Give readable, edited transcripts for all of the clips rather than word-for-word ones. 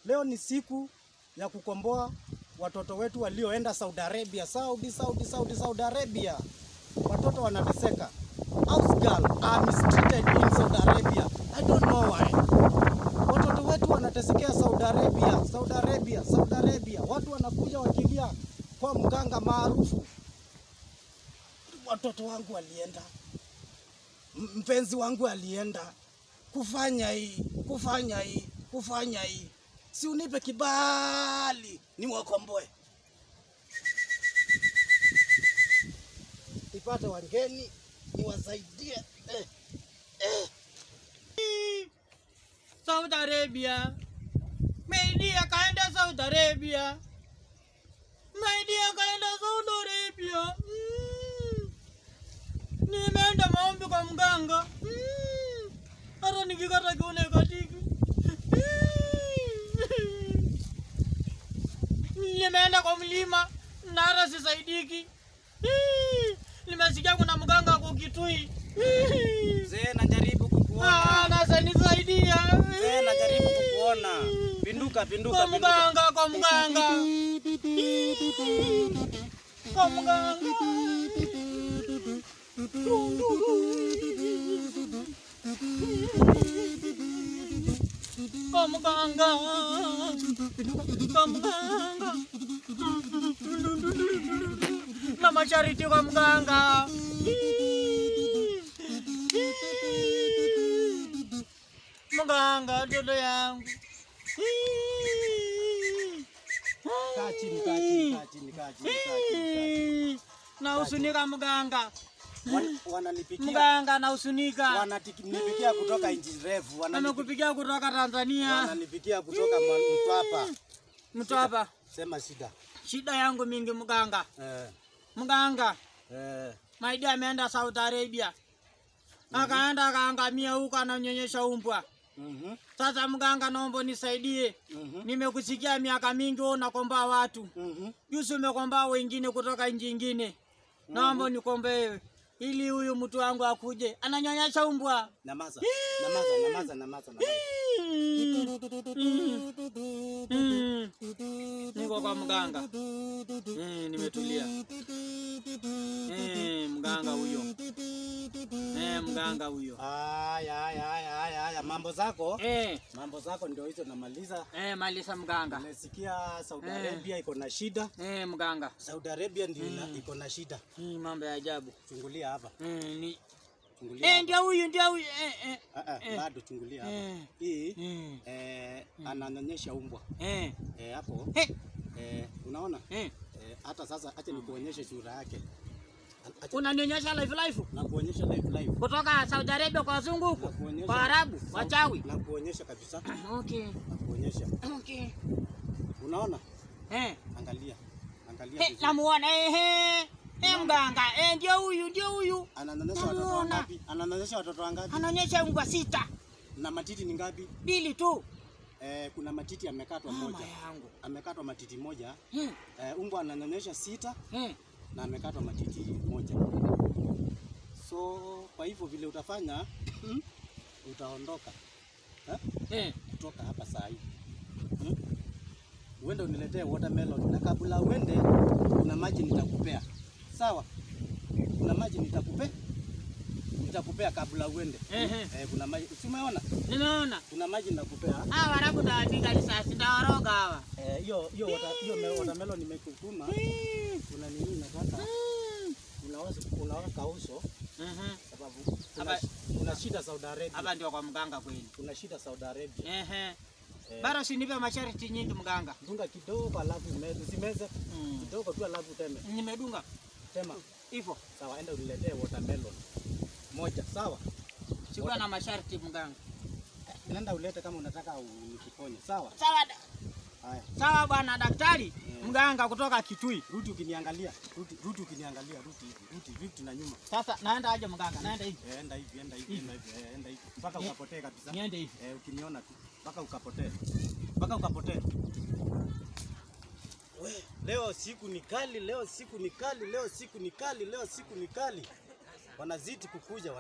Leo ni siku ya kukomboa watoto wetu walioenda Saudi Arabia. Saudi Arabia. Watoto wanateseka. House girl are mistreated in Saudi Arabia. I don't know why. Watoto wetu wanatesekea Saudi Arabia. Watu wanakuja wakilia kwa mganga maarufu. Watoto wangu walienda. Mpenzi wangu alienda kufanya hii. Si unipe kibali ni wakomboe. Nipate wageni niwasaidie. Saudi Arabia. Maidia kaenda Saudi Arabia. Nimeenda maombi kwa mganga. Hata nikikata kiune katiki. Nimeenda kwa mlima na hata sisaidiki. Nimesikia kuna mganga kwa Kitui. Mzee najaribu kukuona. Sasa nisaidia. Mzee najaribu kukuona. Pinduka. Kwa mganga. Kwa mganga. Na mashariti kwa mganga. Mganga dodo yangu. Kaa chini. Na usunika mganga. Wananipikia. Mganga na usunika. Wananipikia kutoka nchi refu. Wamekupikia kutoka Tanzania. Wananipikia kutoka Mtwapa. Sema shida. Shida yangu mingi mganga. Mganga. Maidia ameenda Saudi Arabia. Akaenda akaangamia huko ananyonyesha umbwa. Sasa mganga naomba nisaidie. Nimekusikia miaka mingi wewe unakomba watu. Juzi umekomba wengine kutoka nchi nyingine. Naomba nikombe ili huyu mtu wangu akuje. Ananyonyesha umbwa. Namaza. Niko kwa mganga. Nimetulia. Mganga huyo. Mganga huyo. Aya, mambo zako? Mambo zako ndio hizo namaliza. Maliza mganga. Nimesikia Saudi Arabia iko na shida. Mganga. Saudi Arabia ndio iko na shida. Mambo ya ajabu. Chungulia hapa. Chungulia. Ndio huyu. Bado chungulia hapa. Hii ananyonyesha umbwa. Hapo. Unaona? Hata sasa acha nikuonyeshe sura yake. Unanionyesha live? Na kuonyesha live. Kutoka Saudi Arabia kwa wazungu huko? Kwa Arabu, wachawi. Na kuonyesha kabisa. Okay. Na kuonyesha. Okay. Unaona? Angalia. Namuona mganga. Ndio huyu. Ananyonyesha watoto wangapi? Ananyonyesha watoto wangapi? Ananyonyesha umbwa 6. Na matiti ni ngapi? 2 tu. Kuna matiti amekatwa moja. Amekatwa matiti moja. Umbwa ananyonyesha 6. Na amekatwa matiti moja. So kwa hivyo vile utafanya utaondoka. Kutoka hapa saa hii. Uende uniletee watermelon na kabla uende kuna maji nitakupea. Sawa? Kuna maji nitakupea kabla uende. Kuna maji. Umeona? Nimeona. Kuna maji nitakupea. Hawa Arabu tawapiga risasi ndawaroga hawa. Hiyo watermelon nimekutuma. Kuna nini nataka? Unaweka uso. Sababu kuna shida Saudi Arabia. Hapa ndio kwa mganga kweli. Kuna shida Saudi Arabia. Bara usinipe masharti nyingi mganga. Dunga kidogo alafu usimeze. Kidogo tu alafu teme. Nimedunga. Tema. Hivyo. Sawa, enda uniletee watermelon moja, sawa? Sikuwa na masharti mganga. Nenda ulete kama unataka unikiponye, sawa? Sawa. Haya. Sawa bwana daktari. Mganga kutoka Kitui. Rudi ukiniangalia. Rudi vipi na nyuma. Sasa naenda aje mganga? Naenda hivi. Enda hivi. Mpaka ukapotee kabisa. Niende hivi. Ukiniona tu. Mpaka ukapotee. Leo siku ni kali. wanazidi kukuja.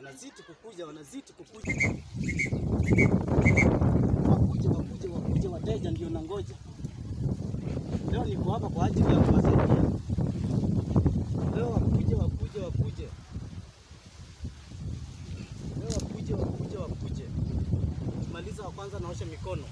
Wakuje wateja ndio nangoja. Leo niko hapa kwa ajili ya kuwasaidia. Leo wakuje. Nikimaliza wa kwanza naosha mikono.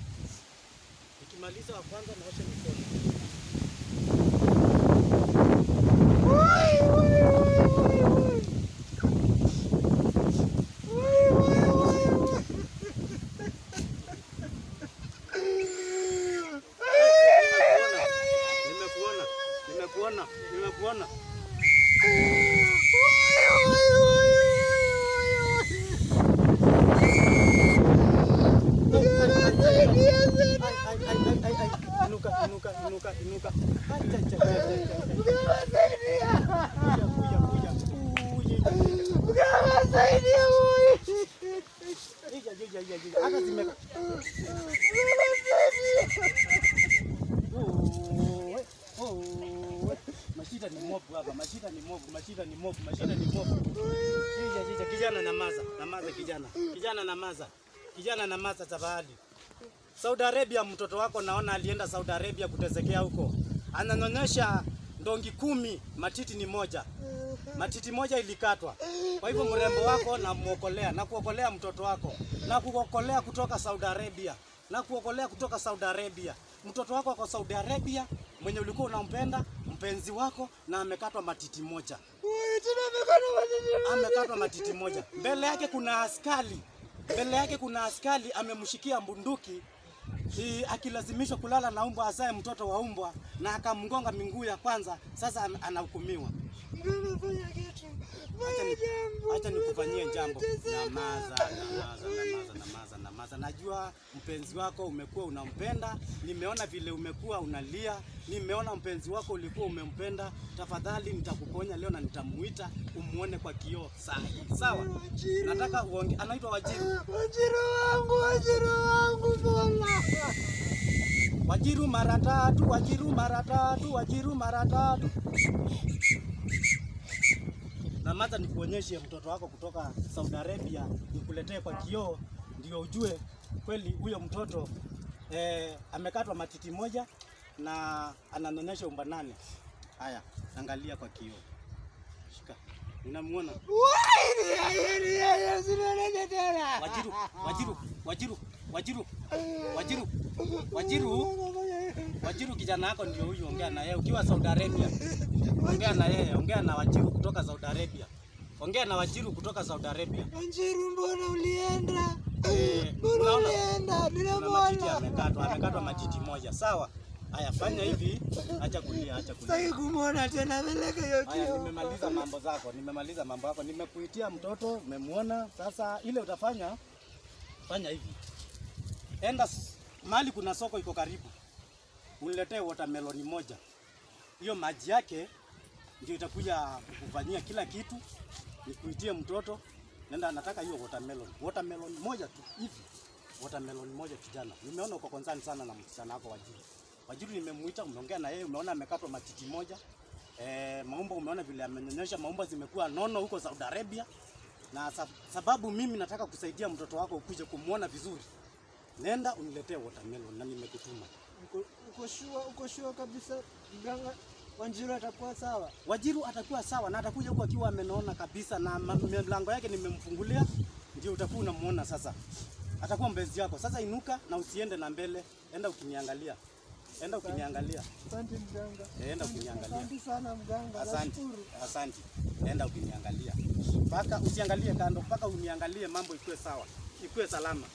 Nimekuona. Inuka. Hata zimeka. Mashida ni mobu. Kijana namaza tafadhali. Saudi Arabia, mtoto wako naona alienda Saudi Arabia kutezekea huko. Ananyonyesha ndongi 10, matiti moja ilikatwa. Kwa hivyo mrembo wako na kuokolea mtoto wako, na kuokolea kutoka Saudi Arabia. Mtoto wako kwa Saudi Arabia, mwenye ulikuwa unampenda, mpenzi wako, na amekatwa matiti moja. Mbele yake kuna askari amemshikia bunduki, akilazimishwa kulala na umbwa azae mtoto wa umbwa, na akamngonga miguu ya kwanza. Sasa anahukumiwa. Acha nikufanyie jambo. Namaza. Najua mpenzi wako umekuwa unampenda. Nimeona vile umekuwa unalia. Nimeona mpenzi wako ulikuwa umempenda. Tafadhali nitakuponya leo na nitamuita umuone kwa kioo sawa? Nataka uonge. Anaitwa Wajiru. Wajiru wangu bwana. Wajiru mara tatu. Namaza nikuonyeshe mtoto wako kutoka Saudi Arabia, nikuletee kwa kioo ndio ujue kweli huyo mtoto amekatwa matiti moja na ananyonyesha umba 8. Haya, angalia kwa kioo. Shika. Unamuona? Wajiru kijana wako ndio huyu, ongea na yeye ukiwa Saudi Arabia. Ongea na Wajiru kutoka Saudi Arabia. Wajiru, mbona ulienda? Amekatwa matiti moja, sawa? Haya, fanya hivi, acha kulia. Sitaki kumuona tena, peleka hiyo kioo. Haya, nimemaliza mambo yako. Nimekuitia mtoto, umemwona. Sasa ile utafanya, fanya hivi. Enda mahali kuna soko iko karibu. Uniletee watermelon moja. Hiyo maji yake ndio itakuja kukufanyia kila kitu. Nikuitie mtoto. Nenda, nataka hiyo watermelon moja tu hivi. Watermelon moja kijana. Nimeona uko concern sana na msichana wako Wajiru nimemuita, umeongea na yeye, umeona amekatwa matiti moja. Maumbo umeona vile amenyonyesha, maumbo zimekuwa nono huko Saudi Arabia. Na sababu mimi nataka kusaidia mtoto wako ukuje kumuona vizuri. Nenda uniletee watermelon na nimekutuma. Uko sure kabisa mganga Wajiru atakuwa sawa? Wajiru atakuwa sawa na atakuja huko akiwa amenona kabisa, na mlango yake nimemfungulia, ndio utakuwa unamuona sasa. Atakuwa mpenzi yako. Sasa inuka na usiende na mbele. Enda ukiniangalia. Asante mganga. Enda ukiniangalia. Asante sana mganga. Asante. Enda ukiniangalia. Paka usiangalie kando, paka uniangalie, mambo ikuwe sawa. Ikuwe salama.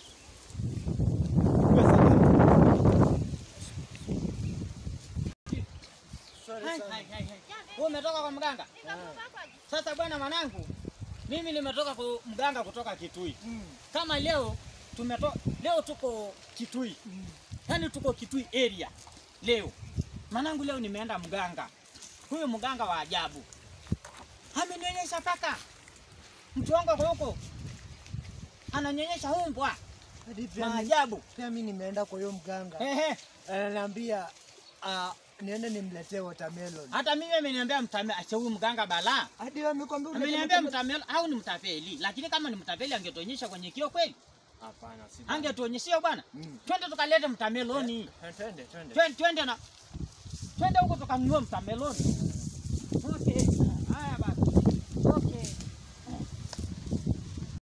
Wewe umetoka kwa mganga? Sasa bwana mwanangu, mimi nimetoka kwa mganga kutoka Kitui. Kama leo tuko Kitui. Yaani tuko Kitui area leo. Mwanangu, leo nimeenda mganga. Huyo mganga wa ajabu. Amenionyesha paka. Mtu wangu kwa huko ananyonyesha umbwa. Maajabu. Pia mimi nimeenda kwa huyo mganga. Ananiambia niende nimletee watermelon. Hata mimi ameniambia mtamelon, acha huyu mganga bala. Hadi amekwambia ameniambia mtamelon au ni mtapeli. Lakini kama ni mtapeli angetuonyesha kwenye kio kweli. Hapana, si. Angetuonyeshia bwana. Twende tukalete mtameloni. Twende. Twende huko tukanunue mtameloni.